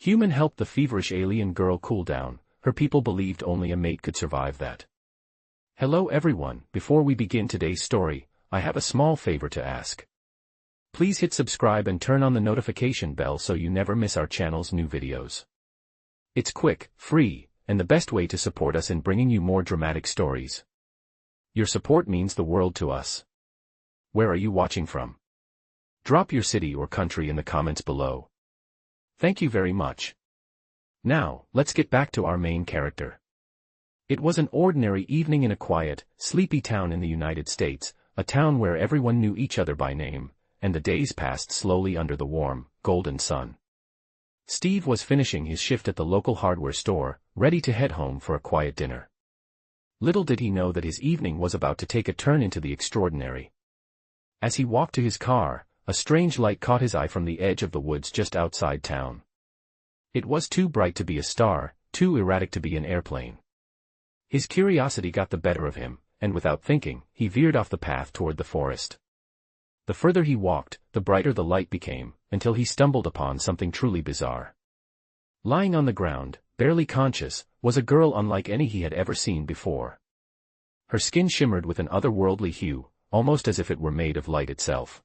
Human helped the feverish alien girl cool down. Her people believed only a mate could survive that. Hello everyone, before we begin today's story, I have a small favor to ask. Please hit subscribe and turn on the notification bell so you never miss our channel's new videos. It's quick, free, and the best way to support us in bringing you more dramatic stories. Your support means the world to us. Where are you watching from? Drop your city or country in the comments below. Thank you very much. Now, let's get back to our main character. It was an ordinary evening in a quiet, sleepy town in the United States, a town where everyone knew each other by name, and the days passed slowly under the warm, golden sun. Steve was finishing his shift at the local hardware store, ready to head home for a quiet dinner. Little did he know that his evening was about to take a turn into the extraordinary. As he walked to his car, a strange light caught his eye from the edge of the woods just outside town. It was too bright to be a star, too erratic to be an airplane. His curiosity got the better of him, and without thinking, he veered off the path toward the forest. The further he walked, the brighter the light became, until he stumbled upon something truly bizarre. Lying on the ground, barely conscious, was a girl unlike any he had ever seen before. Her skin shimmered with an otherworldly hue, almost as if it were made of light itself.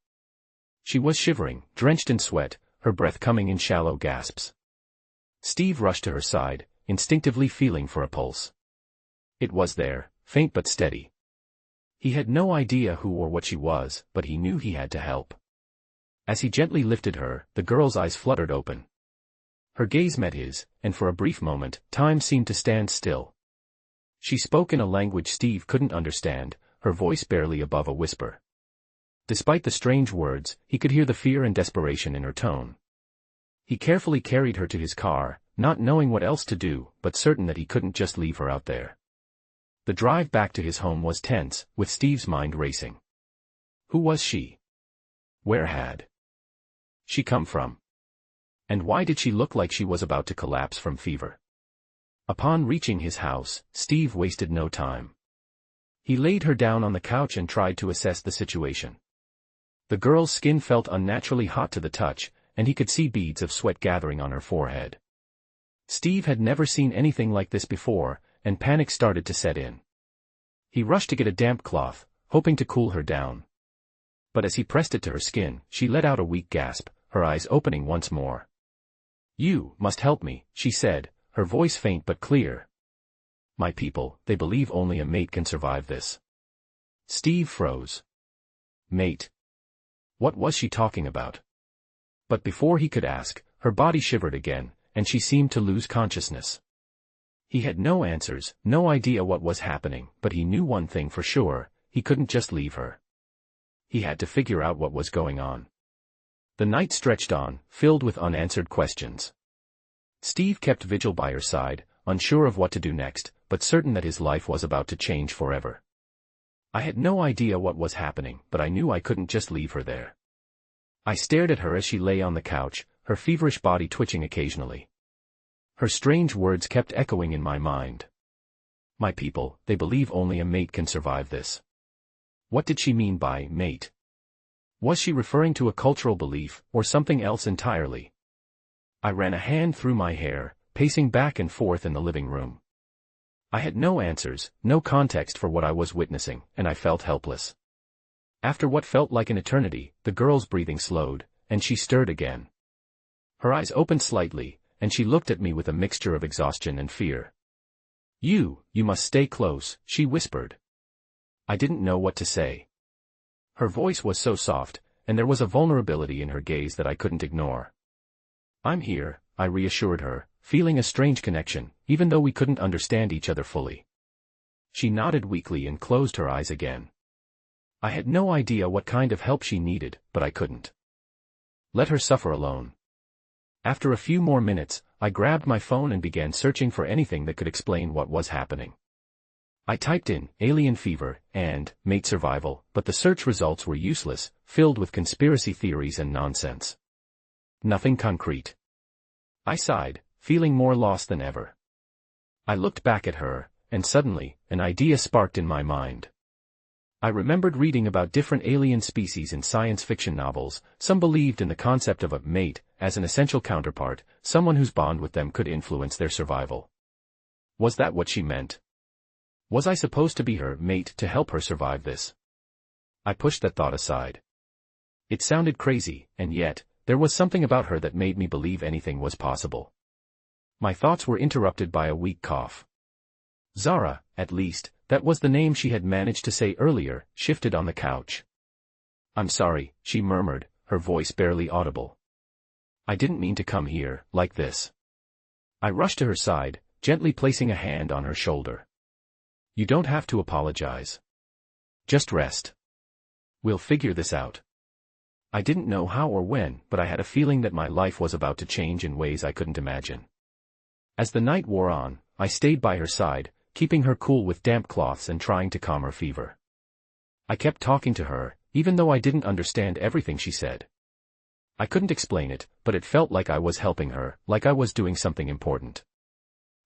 She was shivering, drenched in sweat, her breath coming in shallow gasps. Steve rushed to her side, instinctively feeling for a pulse. It was there, faint but steady. He had no idea who or what she was, but he knew he had to help. As he gently lifted her, the girl's eyes fluttered open. Her gaze met his, and for a brief moment, time seemed to stand still. She spoke in a language Steve couldn't understand, her voice barely above a whisper. Despite the strange words, he could hear the fear and desperation in her tone. He carefully carried her to his car, not knowing what else to do, but certain that he couldn't just leave her out there. The drive back to his home was tense, with Steve's mind racing. Who was she? Where had she come from? And why did she look like she was about to collapse from fever? Upon reaching his house, Steve wasted no time. He laid her down on the couch and tried to assess the situation. The girl's skin felt unnaturally hot to the touch, and he could see beads of sweat gathering on her forehead. Steve had never seen anything like this before, and panic started to set in. He rushed to get a damp cloth, hoping to cool her down. But as he pressed it to her skin, she let out a weak gasp, her eyes opening once more. "You must help me," she said, her voice faint but clear. "My people, they believe only a mate can survive this." Steve froze. Mate? What was she talking about? But before he could ask, her body shivered again, and she seemed to lose consciousness. He had no answers, no idea what was happening, but he knew one thing for sure, he couldn't just leave her. He had to figure out what was going on. The night stretched on, filled with unanswered questions. Steve kept vigil by her side, unsure of what to do next, but certain that his life was about to change forever. I had no idea what was happening, but I knew I couldn't just leave her there. I stared at her as she lay on the couch, her feverish body twitching occasionally. Her strange words kept echoing in my mind. My people, they believe only a mate can survive this. What did she mean by mate? Was she referring to a cultural belief, or something else entirely? I ran a hand through my hair, pacing back and forth in the living room. I had no answers, no context for what I was witnessing, and I felt helpless. After what felt like an eternity, the girl's breathing slowed, and she stirred again. Her eyes opened slightly, and she looked at me with a mixture of exhaustion and fear. You must stay close," she whispered. I didn't know what to say. Her voice was so soft, and there was a vulnerability in her gaze that I couldn't ignore. "I'm here," I reassured her, feeling a strange connection, even though we couldn't understand each other fully. She nodded weakly and closed her eyes again. I had no idea what kind of help she needed, but I couldn't let her suffer alone. After a few more minutes, I grabbed my phone and began searching for anything that could explain what was happening. I typed in alien fever and mate survival, but the search results were useless, filled with conspiracy theories and nonsense. Nothing concrete. I sighed, feeling more lost than ever. I looked back at her, and suddenly, an idea sparked in my mind. I remembered reading about different alien species in science fiction novels. Some believed in the concept of a mate, as an essential counterpart, someone whose bond with them could influence their survival. Was that what she meant? Was I supposed to be her mate to help her survive this? I pushed that thought aside. It sounded crazy, and yet, there was something about her that made me believe anything was possible. My thoughts were interrupted by a weak cough. Zara, at least, that was the name she had managed to say earlier, shifted on the couch. "I'm sorry," she murmured, her voice barely audible. "I didn't mean to come here, like this." I rushed to her side, gently placing a hand on her shoulder. "You don't have to apologize. Just rest. We'll figure this out." I didn't know how or when, but I had a feeling that my life was about to change in ways I couldn't imagine. As the night wore on, I stayed by her side, keeping her cool with damp cloths and trying to calm her fever. I kept talking to her, even though I didn't understand everything she said. I couldn't explain it, but it felt like I was helping her, like I was doing something important.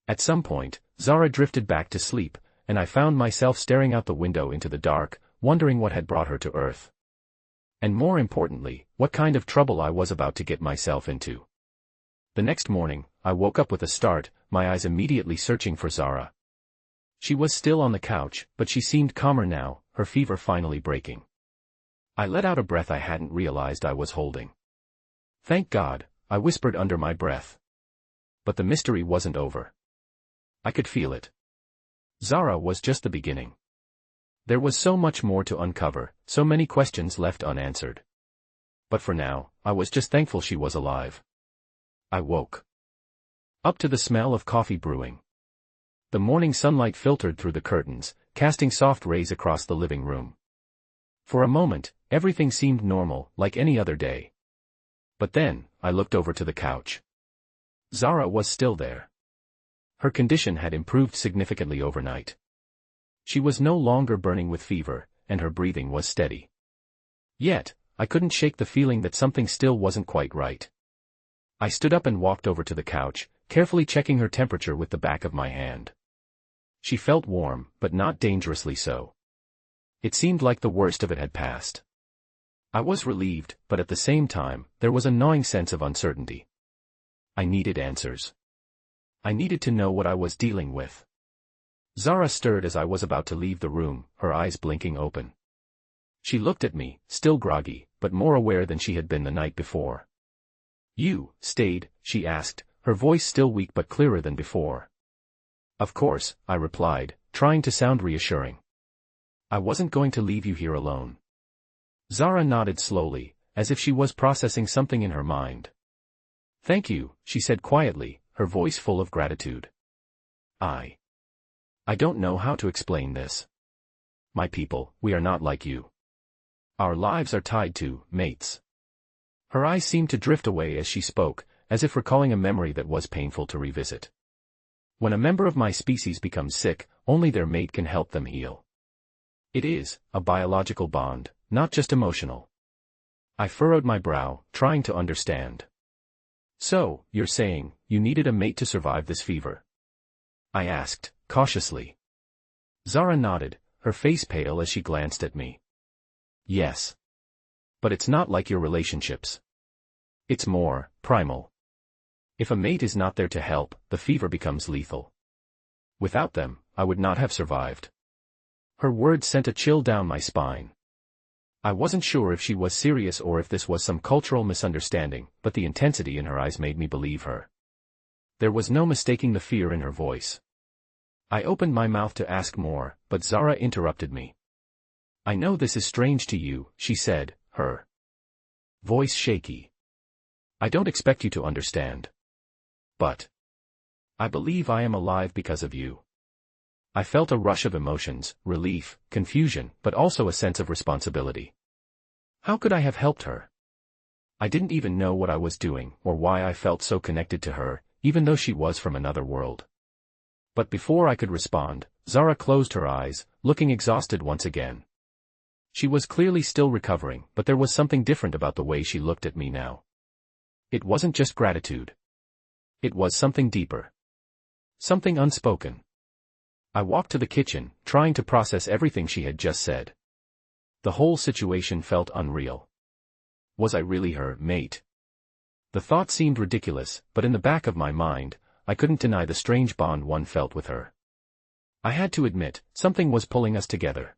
At some point, Zara drifted back to sleep, and I found myself staring out the window into the dark, wondering what had brought her to Earth. And more importantly, what kind of trouble I was about to get myself into. The next morning, I woke up with a start, my eyes immediately searching for Zara. She was still on the couch, but she seemed calmer now, her fever finally breaking. I let out a breath I hadn't realized I was holding. "Thank God," I whispered under my breath. But the mystery wasn't over. I could feel it. Zara was just the beginning. There was so much more to uncover, so many questions left unanswered. But for now, I was just thankful she was alive. I woke up to the smell of coffee brewing. The morning sunlight filtered through the curtains, casting soft rays across the living room. For a moment, everything seemed normal, like any other day. But then, I looked over to the couch. Zara was still there. Her condition had improved significantly overnight. She was no longer burning with fever, and her breathing was steady. Yet, I couldn't shake the feeling that something still wasn't quite right. I stood up and walked over to the couch, carefully checking her temperature with the back of my hand. She felt warm, but not dangerously so. It seemed like the worst of it had passed. I was relieved, but at the same time, there was a gnawing sense of uncertainty. I needed answers. I needed to know what I was dealing with. Zara stirred as I was about to leave the room, her eyes blinking open. She looked at me, still groggy, but more aware than she had been the night before. "You stayed?" she asked, her voice still weak but clearer than before. "Of course," I replied, trying to sound reassuring. "I wasn't going to leave you here alone." Zara nodded slowly, as if she was processing something in her mind. "Thank you," she said quietly, her voice full of gratitude. I don't know how to explain this. My people, we are not like you. Our lives are tied to mates." Her eyes seemed to drift away as she spoke, as if recalling a memory that was painful to revisit. "When a member of my species becomes sick, only their mate can help them heal. It is a biological bond, not just emotional." I furrowed my brow, trying to understand. "So, you're saying, you needed a mate to survive this fever?" I asked, cautiously. Zara nodded, her face pale as she glanced at me. "Yes. But it's not like your relationships. It's more primal. If a mate is not there to help, the fever becomes lethal. Without them, I would not have survived." Her words sent a chill down my spine. I wasn't sure if she was serious or if this was some cultural misunderstanding, but the intensity in her eyes made me believe her. There was no mistaking the fear in her voice. I opened my mouth to ask more, but Zara interrupted me. "I know this is strange to you," she said, her voice shaky. "I don't expect you to understand. But I believe I am alive because of you." I felt a rush of emotions, relief, confusion, but also a sense of responsibility. How could I have helped her? I didn't even know what I was doing, or why I felt so connected to her, even though she was from another world. But before I could respond, Zara closed her eyes, looking exhausted once again. She was clearly still recovering, but there was something different about the way she looked at me now. It wasn't just gratitude. It was something deeper. Something unspoken. I walked to the kitchen, trying to process everything she had just said. The whole situation felt unreal. Was I really her mate? The thought seemed ridiculous, but in the back of my mind, I couldn't deny the strange bond one felt with her. I had to admit, something was pulling us together.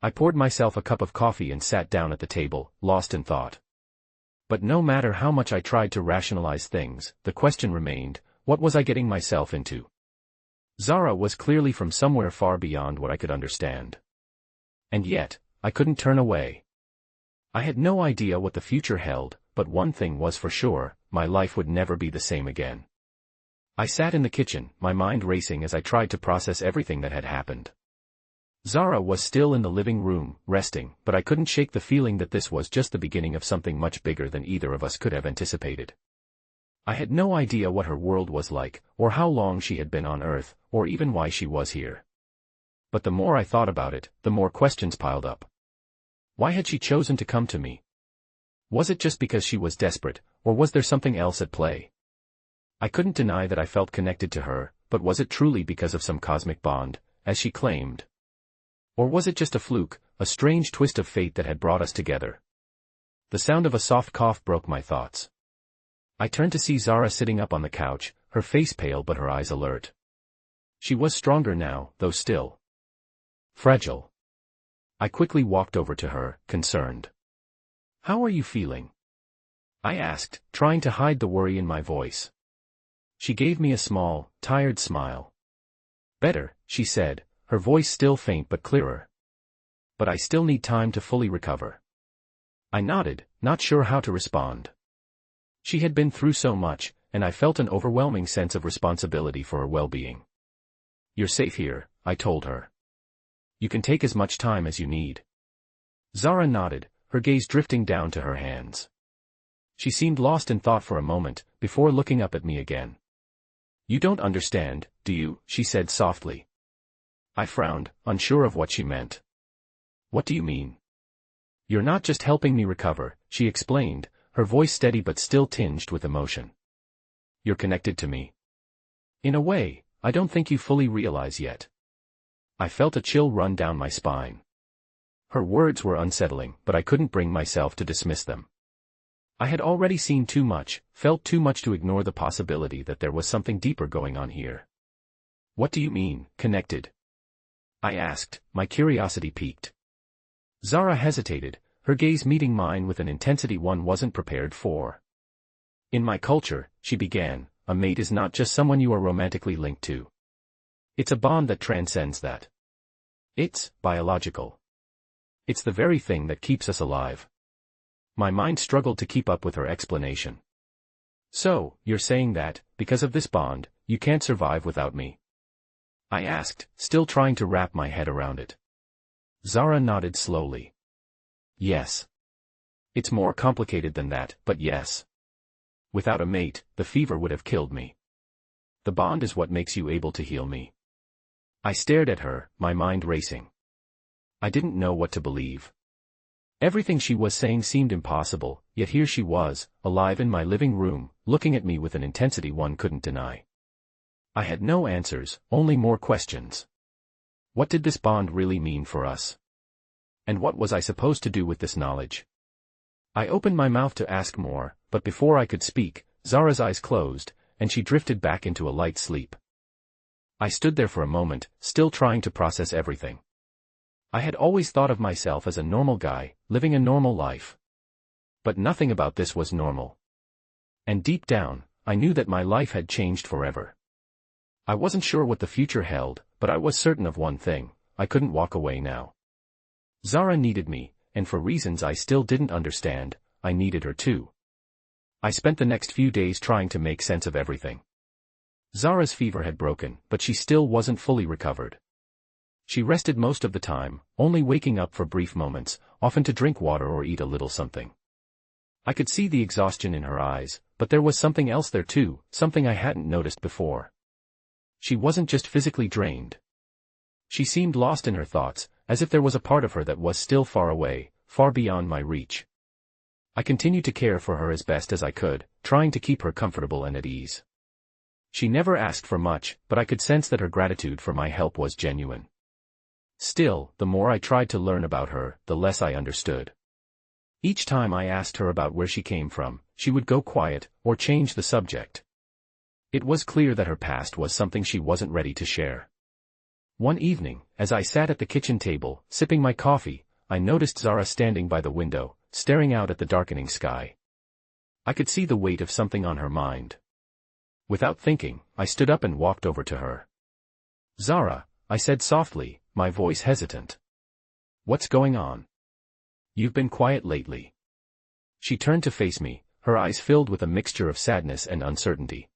I poured myself a cup of coffee and sat down at the table, lost in thought. But no matter how much I tried to rationalize things, the question remained, what was I getting myself into? Zara was clearly from somewhere far beyond what I could understand. And yet, I couldn't turn away. I had no idea what the future held, but one thing was for sure, my life would never be the same again. I sat in the kitchen, my mind racing as I tried to process everything that had happened. Zara was still in the living room, resting, but I couldn't shake the feeling that this was just the beginning of something much bigger than either of us could have anticipated. I had no idea what her world was like, or how long she had been on Earth, or even why she was here. But the more I thought about it, the more questions piled up. Why had she chosen to come to me? Was it just because she was desperate, or was there something else at play? I couldn't deny that I felt connected to her, but was it truly because of some cosmic bond, as she claimed? Or was it just a fluke, a strange twist of fate that had brought us together? The sound of a soft cough broke my thoughts. I turned to see Zara sitting up on the couch, her face pale but her eyes alert. She was stronger now, though still fragile. I quickly walked over to her, concerned. "How are you feeling?" I asked, trying to hide the worry in my voice. She gave me a small, tired smile. "Better," she said, her voice still faint but clearer. "But I still need time to fully recover." I nodded, not sure how to respond. She had been through so much, and I felt an overwhelming sense of responsibility for her well-being. "You're safe here," I told her. "You can take as much time as you need." Zara nodded, her gaze drifting down to her hands. She seemed lost in thought for a moment, before looking up at me again. "You don't understand, do you?" she said softly. I frowned, unsure of what she meant. "What do you mean?" "You're not just helping me recover," she explained, her voice steady but still tinged with emotion. "You're connected to me. In a way, I don't think you fully realize yet." I felt a chill run down my spine. Her words were unsettling, but I couldn't bring myself to dismiss them. I had already seen too much, felt too much to ignore the possibility that there was something deeper going on here. "What do you mean, connected?" I asked, my curiosity piqued. Zara hesitated, her gaze meeting mine with an intensity one wasn't prepared for. "In my culture," she began, "a mate is not just someone you are romantically linked to. It's a bond that transcends that. It's biological. It's the very thing that keeps us alive." My mind struggled to keep up with her explanation. "So, you're saying that, because of this bond, you can't survive without me?" I asked, still trying to wrap my head around it. Zara nodded slowly. "Yes. It's more complicated than that, but yes. Without a mate, the fever would have killed me. The bond is what makes you able to heal me." I stared at her, my mind racing. I didn't know what to believe. Everything she was saying seemed impossible, yet here she was, alive in my living room, looking at me with an intensity one couldn't deny. I had no answers, only more questions. What did this bond really mean for us? And what was I supposed to do with this knowledge? I opened my mouth to ask more, but before I could speak, Zara's eyes closed, and she drifted back into a light sleep. I stood there for a moment, still trying to process everything. I had always thought of myself as a normal guy, living a normal life. But nothing about this was normal. And deep down, I knew that my life had changed forever. I wasn't sure what the future held, but I was certain of one thing: I couldn't walk away now. Zara needed me, and for reasons I still didn't understand, I needed her too. I spent the next few days trying to make sense of everything. Zara's fever had broken, but she still wasn't fully recovered. She rested most of the time, only waking up for brief moments, often to drink water or eat a little something. I could see the exhaustion in her eyes, but there was something else there too, something I hadn't noticed before. She wasn't just physically drained. She seemed lost in her thoughts, as if there was a part of her that was still far away, far beyond my reach. I continued to care for her as best as I could, trying to keep her comfortable and at ease. She never asked for much, but I could sense that her gratitude for my help was genuine. Still, the more I tried to learn about her, the less I understood. Each time I asked her about where she came from, she would go quiet, or change the subject. It was clear that her past was something she wasn't ready to share. One evening, as I sat at the kitchen table, sipping my coffee, I noticed Zara standing by the window, staring out at the darkening sky. I could see the weight of something on her mind. Without thinking, I stood up and walked over to her. "Zara," I said softly, my voice hesitant. "What's going on? You've been quiet lately." She turned to face me, her eyes filled with a mixture of sadness and uncertainty.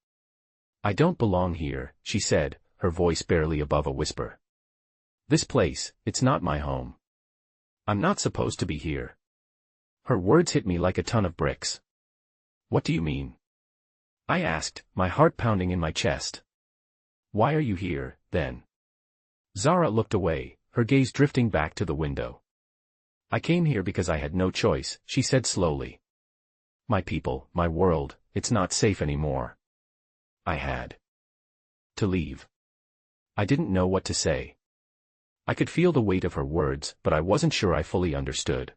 "I don't belong here," she said, her voice barely above a whisper. "This place, it's not my home. I'm not supposed to be here." Her words hit me like a ton of bricks. "What do you mean?" I asked, my heart pounding in my chest. "Why are you here, then?" Zara looked away, her gaze drifting back to the window. "I came here because I had no choice," she said slowly. "My people, my world, it's not safe anymore. I had to leave." I didn't know what to say. I could feel the weight of her words, but I wasn't sure I fully understood.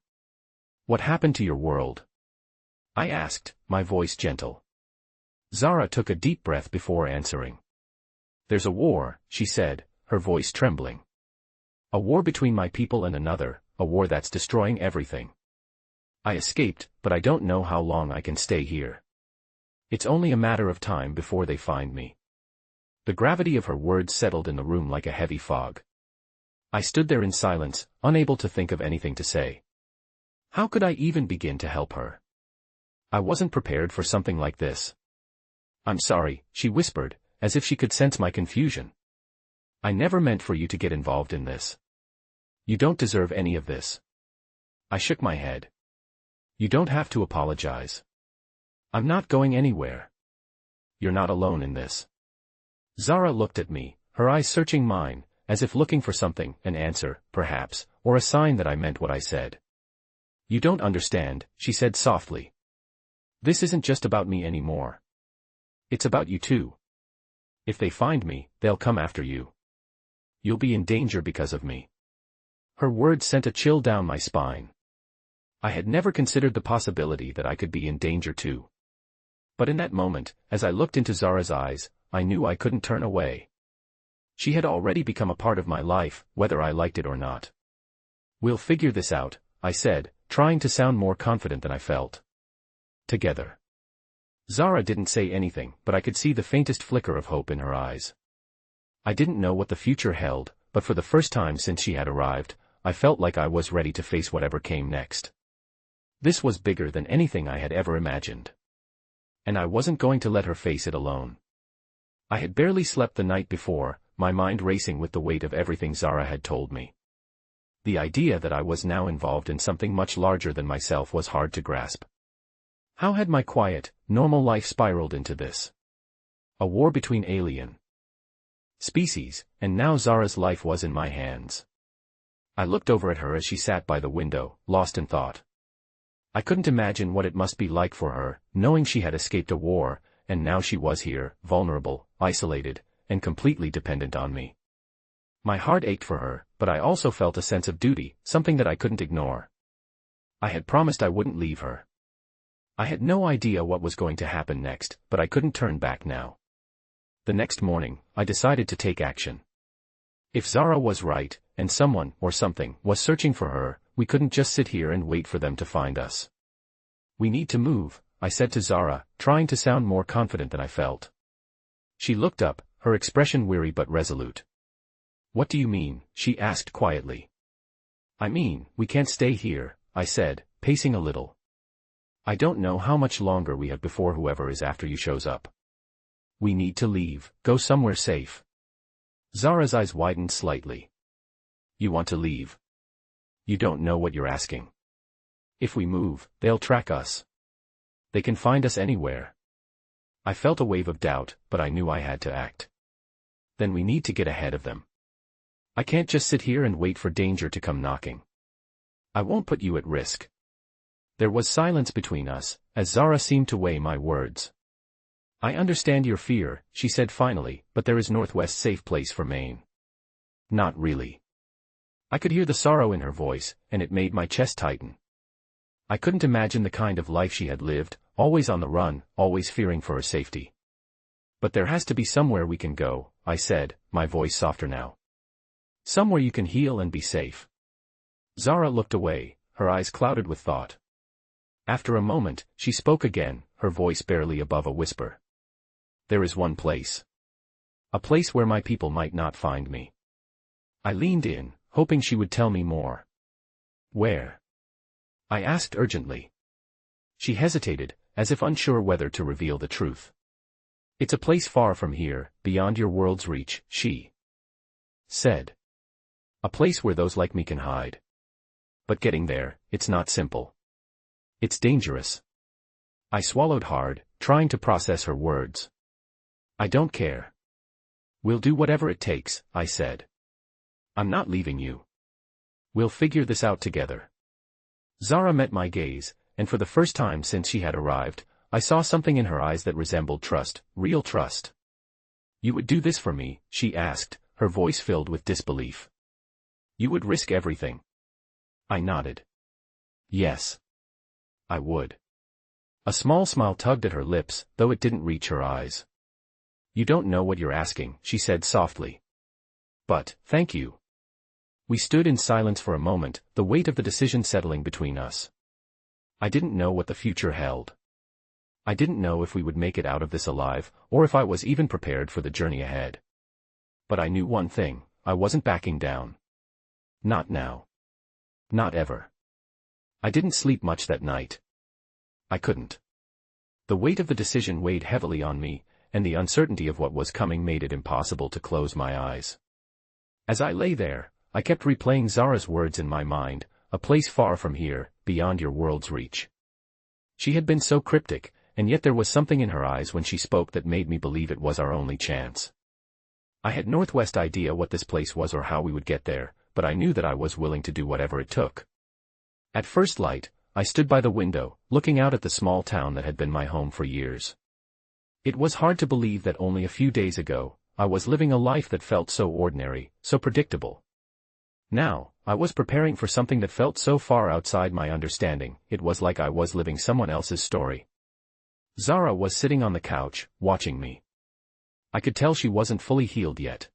"What happened to your world?" I asked, my voice gentle. Zara took a deep breath before answering. "There's a war," she said, her voice trembling. "A war between my people and another, a war that's destroying everything. I escaped, but I don't know how long I can stay here. It's only a matter of time before they find me." The gravity of her words settled in the room like a heavy fog. I stood there in silence, unable to think of anything to say. How could I even begin to help her? I wasn't prepared for something like this. "I'm sorry," she whispered, as if she could sense my confusion. "I never meant for you to get involved in this. You don't deserve any of this." I shook my head. "You don't have to apologize. I'm not going anywhere. You're not alone in this." Zara looked at me, her eyes searching mine, as if looking for something, an answer, perhaps, or a sign that I meant what I said. "You don't understand," she said softly. "This isn't just about me anymore. It's about you too. If they find me, they'll come after you. You'll be in danger because of me." Her words sent a chill down my spine. I had never considered the possibility that I could be in danger too. But in that moment, as I looked into Zara's eyes, I knew I couldn't turn away. She had already become a part of my life, whether I liked it or not. "We'll figure this out," I said, trying to sound more confident than I felt. "Together." Zara didn't say anything, but I could see the faintest flicker of hope in her eyes. I didn't know what the future held, but for the first time since she had arrived, I felt like I was ready to face whatever came next. This was bigger than anything I had ever imagined. And I wasn't going to let her face it alone. I had barely slept the night before, my mind racing with the weight of everything Zara had told me. The idea that I was now involved in something much larger than myself was hard to grasp. How had my quiet, normal life spiraled into this? A war between alien species, and now Zara's life was in my hands. I looked over at her as she sat by the window, lost in thought. I couldn't imagine what it must be like for her, knowing she had escaped a war, and now she was here, vulnerable, isolated, and completely dependent on me. My heart ached for her, but I also felt a sense of duty, something that I couldn't ignore. I had promised I wouldn't leave her. I had no idea what was going to happen next, but I couldn't turn back now. The next morning, I decided to take action. If Zara was right, and someone, or something, was searching for her, we couldn't just sit here and wait for them to find us. "We need to move," I said to Zara, trying to sound more confident than I felt. She looked up, her expression weary but resolute. "What do you mean?" she asked quietly. "I mean, we can't stay here," I said, pacing a little. "I don't know how much longer we have before whoever is after you shows up. We need to leave, go somewhere safe." Zara's eyes widened slightly. "You want to leave? You don't know what you're asking. If we move, they'll track us. They can find us anywhere." I felt a wave of doubt, but I knew I had to act. "Then we need to get ahead of them. I can't just sit here and wait for danger to come knocking. I won't put you at risk." There was silence between us, as Zara seemed to weigh my words. "I understand your fear," she said finally, "but there is Northwest safe place for Maine." "Not really." I could hear the sorrow in her voice, and it made my chest tighten. I couldn't imagine the kind of life she had lived, always on the run, always fearing for her safety. But there has to be somewhere we can go, I said, my voice softer now. Somewhere you can heal and be safe. Zara looked away, her eyes clouded with thought. After a moment, she spoke again, her voice barely above a whisper. There is one place. A place where my people might not find me. I leaned in, hoping she would tell me more. Where? I asked urgently. She hesitated, as if unsure whether to reveal the truth. It's a place far from here, beyond your world's reach, she said. A place where those like me can hide. But getting there, it's not simple. It's dangerous. I swallowed hard, trying to process her words. I don't care. We'll do whatever it takes, I said. I'm not leaving you. We'll figure this out together. Zara met my gaze, and for the first time since she had arrived, I saw something in her eyes that resembled trust, real trust. You would do this for me, she asked, her voice filled with disbelief. You would risk everything. I nodded. Yes. I would. A small smile tugged at her lips, though it didn't reach her eyes. You don't know what you're asking, she said softly. But, thank you. We stood in silence for a moment, the weight of the decision settling between us. I didn't know what the future held. I didn't know if we would make it out of this alive, or if I was even prepared for the journey ahead. But I knew one thing, I wasn't backing down. Not now. Not ever. I didn't sleep much that night. I couldn't. The weight of the decision weighed heavily on me, and the uncertainty of what was coming made it impossible to close my eyes. As I lay there, I kept replaying Zara's words in my mind, a place far from here, beyond your world's reach. She had been so cryptic, and yet there was something in her eyes when she spoke that made me believe it was our only chance. I had no idea what this place was or how we would get there, but I knew that I was willing to do whatever it took. At first light, I stood by the window, looking out at the small town that had been my home for years. It was hard to believe that only a few days ago, I was living a life that felt so ordinary, so predictable. Now, I was preparing for something that felt so far outside my understanding, it was like I was living someone else's story. Zara was sitting on the couch, watching me. I could tell she wasn't fully healed yet.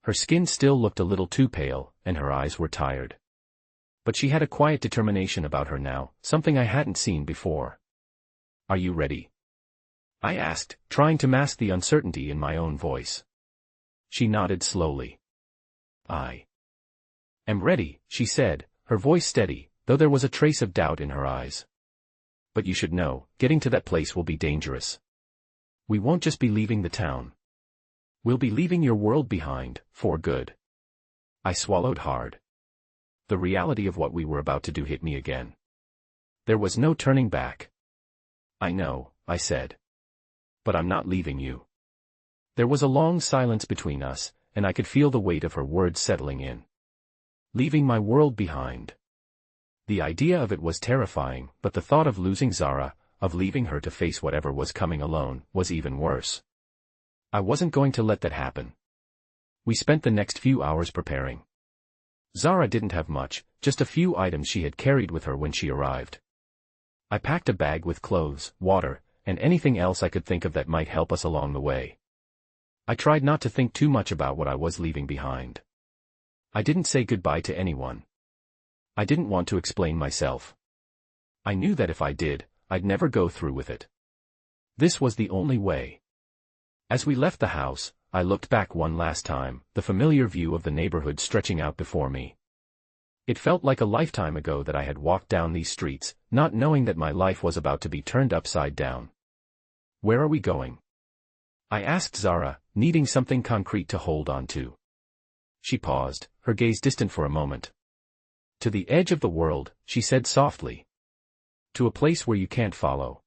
Her skin still looked a little too pale, and her eyes were tired. But she had a quiet determination about her now, something I hadn't seen before. Are you ready? I asked, trying to mask the uncertainty in my own voice. She nodded slowly. I am ready, she said, her voice steady, though there was a trace of doubt in her eyes. But you should know, getting to that place will be dangerous. We won't just be leaving the town. We'll be leaving your world behind, for good. I swallowed hard. The reality of what we were about to do hit me again. There was no turning back. I know, I said. But I'm not leaving you. There was a long silence between us, and I could feel the weight of her words settling in. Leaving my world behind. The idea of it was terrifying, but the thought of losing Zara, of leaving her to face whatever was coming alone, was even worse. I wasn't going to let that happen. We spent the next few hours preparing. Zara didn't have much, just a few items she had carried with her when she arrived. I packed a bag with clothes, water, and anything else I could think of that might help us along the way. I tried not to think too much about what I was leaving behind. I didn't say goodbye to anyone. I didn't want to explain myself. I knew that if I did, I'd never go through with it. This was the only way. As we left the house, I looked back one last time, the familiar view of the neighborhood stretching out before me. It felt like a lifetime ago that I had walked down these streets, not knowing that my life was about to be turned upside down. Where are we going? I asked Zara, needing something concrete to hold on to. She paused, her gaze distant for a moment. To the edge of the world, she said softly. To a place where you can't follow.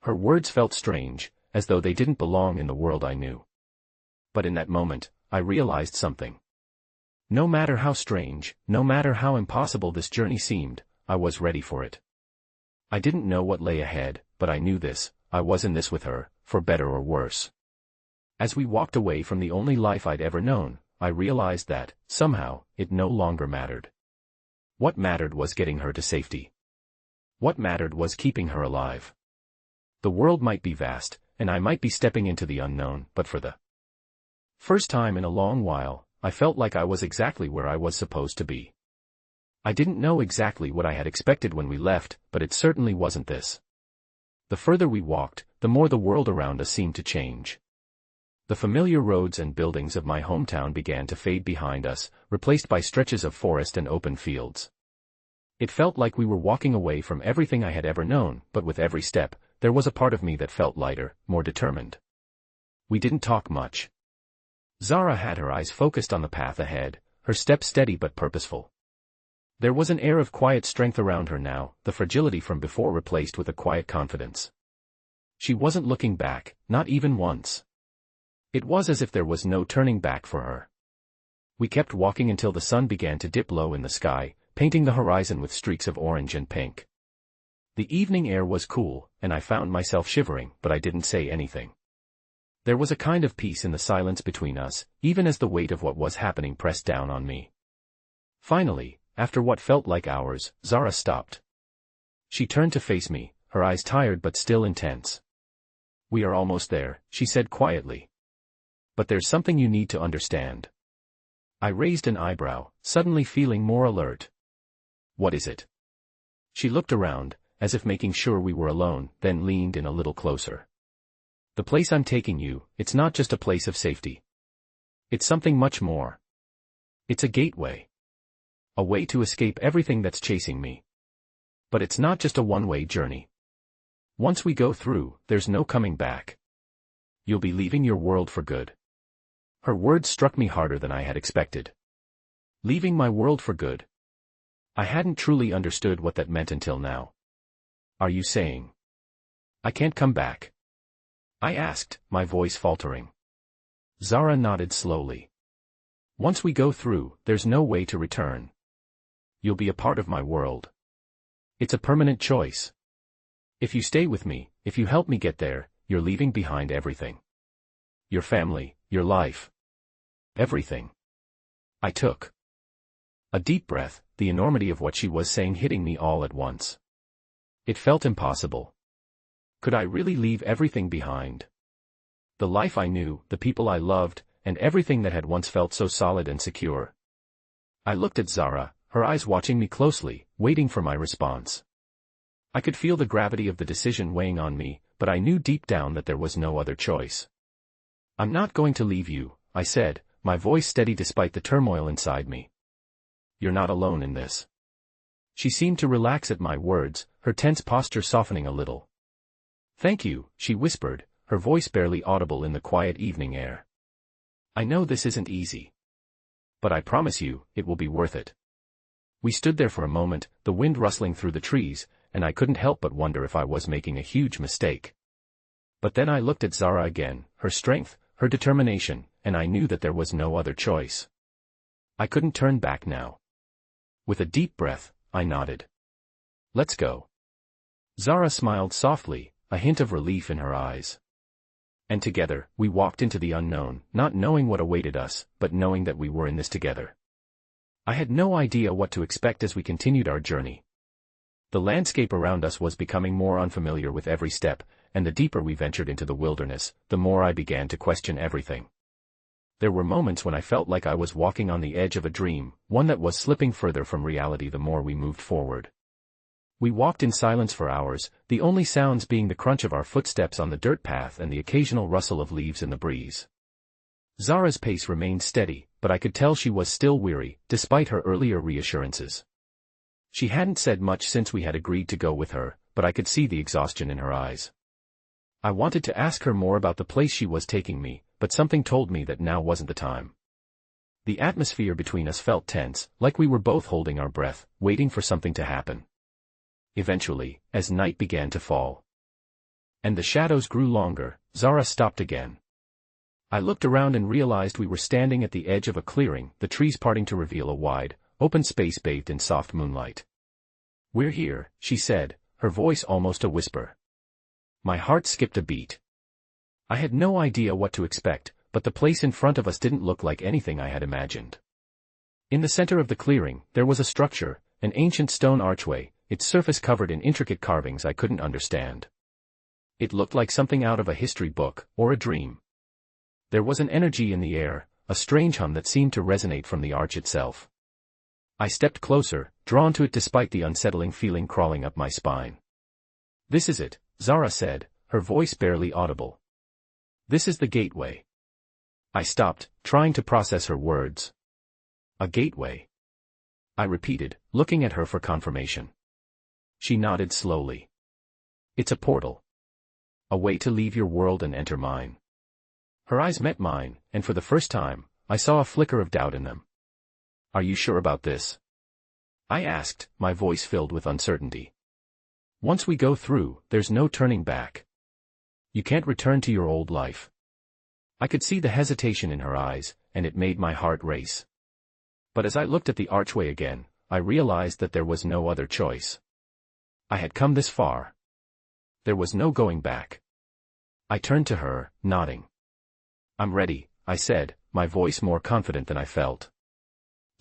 Her words felt strange, as though they didn't belong in the world I knew. But in that moment, I realized something. No matter how strange, no matter how impossible this journey seemed, I was ready for it. I didn't know what lay ahead, but I knew this, I was in this with her, for better or worse. As we walked away from the only life I'd ever known, I realized that, somehow, it no longer mattered. What mattered was getting her to safety. What mattered was keeping her alive. The world might be vast, and I might be stepping into the unknown, but for the first time in a long while, I felt like I was exactly where I was supposed to be. I didn't know exactly what I had expected when we left, but it certainly wasn't this. The further we walked, the more the world around us seemed to change. The familiar roads and buildings of my hometown began to fade behind us, replaced by stretches of forest and open fields. It felt like we were walking away from everything I had ever known, but with every step, there was a part of me that felt lighter, more determined. We didn't talk much. Zara had her eyes focused on the path ahead, her step steady but purposeful. There was an air of quiet strength around her now, the fragility from before replaced with a quiet confidence. She wasn't looking back, not even once. It was as if there was no turning back for her. We kept walking until the sun began to dip low in the sky, painting the horizon with streaks of orange and pink. The evening air was cool, and I found myself shivering, but I didn't say anything. There was a kind of peace in the silence between us, even as the weight of what was happening pressed down on me. Finally, after what felt like hours, Zara stopped. She turned to face me, her eyes tired but still intense. "We are almost there," she said quietly. "But there's something you need to understand." I raised an eyebrow, suddenly feeling more alert. "What is it?" She looked around, as if making sure we were alone, then leaned in a little closer. "The place I'm taking you, it's not just a place of safety. It's something much more. It's a gateway. A way to escape everything that's chasing me. But it's not just a one-way journey. Once we go through, there's no coming back. You'll be leaving your world for good." Her words struck me harder than I had expected. Leaving my world for good. I hadn't truly understood what that meant until now. "Are you saying I can't come back?" I asked, my voice faltering. Zara nodded slowly. "Once we go through, there's no way to return. You'll be a part of my world. It's a permanent choice. If you stay with me, if you help me get there, you're leaving behind everything. Your family, your life. Everything." I took a deep breath, the enormity of what she was saying hitting me all at once. It felt impossible. Could I really leave everything behind? The life I knew, the people I loved, and everything that had once felt so solid and secure. I looked at Zara, her eyes watching me closely, waiting for my response. I could feel the gravity of the decision weighing on me, but I knew deep down that there was no other choice. "I'm not going to leave you," I said, my voice steady despite the turmoil inside me. "You're not alone in this." She seemed to relax at my words, her tense posture softening a little. "Thank you," she whispered, her voice barely audible in the quiet evening air. "I know this isn't easy. But I promise you, it will be worth it." We stood there for a moment, the wind rustling through the trees, and I couldn't help but wonder if I was making a huge mistake. But then I looked at Zara again, her strength, her determination, and I knew that there was no other choice. I couldn't turn back now. With a deep breath, I nodded. "Let's go." Zara smiled softly, a hint of relief in her eyes. And together, we walked into the unknown, not knowing what awaited us, but knowing that we were in this together. I had no idea what to expect as we continued our journey. The landscape around us was becoming more unfamiliar with every step, and the deeper we ventured into the wilderness, the more I began to question everything. There were moments when I felt like I was walking on the edge of a dream, one that was slipping further from reality the more we moved forward. We walked in silence for hours, the only sounds being the crunch of our footsteps on the dirt path and the occasional rustle of leaves in the breeze. Zara's pace remained steady, but I could tell she was still weary, despite her earlier reassurances. She hadn't said much since we had agreed to go with her, but I could see the exhaustion in her eyes. I wanted to ask her more about the place she was taking me, but something told me that now wasn't the time. The atmosphere between us felt tense, like we were both holding our breath, waiting for something to happen. Eventually, as night began to fall, and the shadows grew longer, Zara stopped again. I looked around and realized we were standing at the edge of a clearing, the trees parting to reveal a wide, open space bathed in soft moonlight. "We're here," she said, her voice almost a whisper. My heart skipped a beat. I had no idea what to expect, but the place in front of us didn't look like anything I had imagined. In the center of the clearing, there was a structure, an ancient stone archway, its surface covered in intricate carvings I couldn't understand. It looked like something out of a history book, or a dream. There was an energy in the air, a strange hum that seemed to resonate from the arch itself. I stepped closer, drawn to it despite the unsettling feeling crawling up my spine. "This is it," Zara said, her voice barely audible. "This is the gateway." I stopped, trying to process her words. "A gateway?" I repeated, looking at her for confirmation. She nodded slowly. "It's a portal. A way to leave your world and enter mine." Her eyes met mine, and for the first time, I saw a flicker of doubt in them. "Are you sure about this?" I asked, my voice filled with uncertainty. "Once we go through, there's no turning back. You can't return to your old life." I could see the hesitation in her eyes, and it made my heart race. But as I looked at the archway again, I realized that there was no other choice. I had come this far. There was no going back. I turned to her, nodding. "I'm ready," I said, my voice more confident than I felt.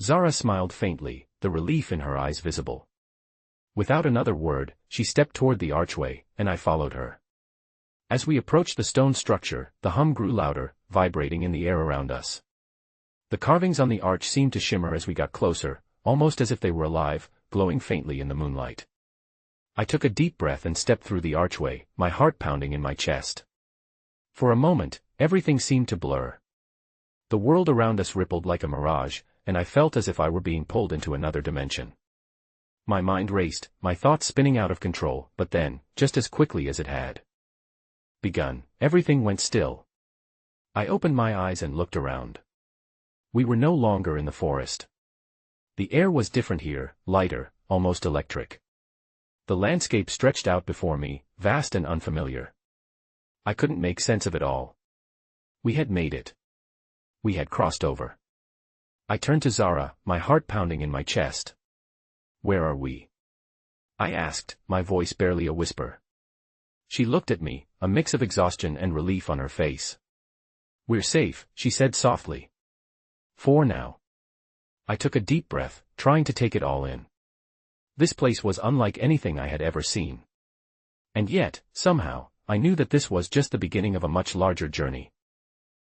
Zara smiled faintly, the relief in her eyes visible. Without another word, she stepped toward the archway, and I followed her. As we approached the stone structure, the hum grew louder, vibrating in the air around us. The carvings on the arch seemed to shimmer as we got closer, almost as if they were alive, glowing faintly in the moonlight. I took a deep breath and stepped through the archway, my heart pounding in my chest. For a moment, everything seemed to blur. The world around us rippled like a mirage, and I felt as if I were being pulled into another dimension. My mind raced, my thoughts spinning out of control, but then, just as quickly as it had begun, everything went still. I opened my eyes and looked around. We were no longer in the forest. The air was different here, lighter, almost electric. The landscape stretched out before me, vast and unfamiliar. I couldn't make sense of it all. We had made it. We had crossed over. I turned to Zara, my heart pounding in my chest. "Where are we?" I asked, my voice barely a whisper. She looked at me, a mix of exhaustion and relief on her face. "We're safe," she said softly. "For now." I took a deep breath, trying to take it all in. This place was unlike anything I had ever seen. And yet, somehow, I knew that this was just the beginning of a much larger journey.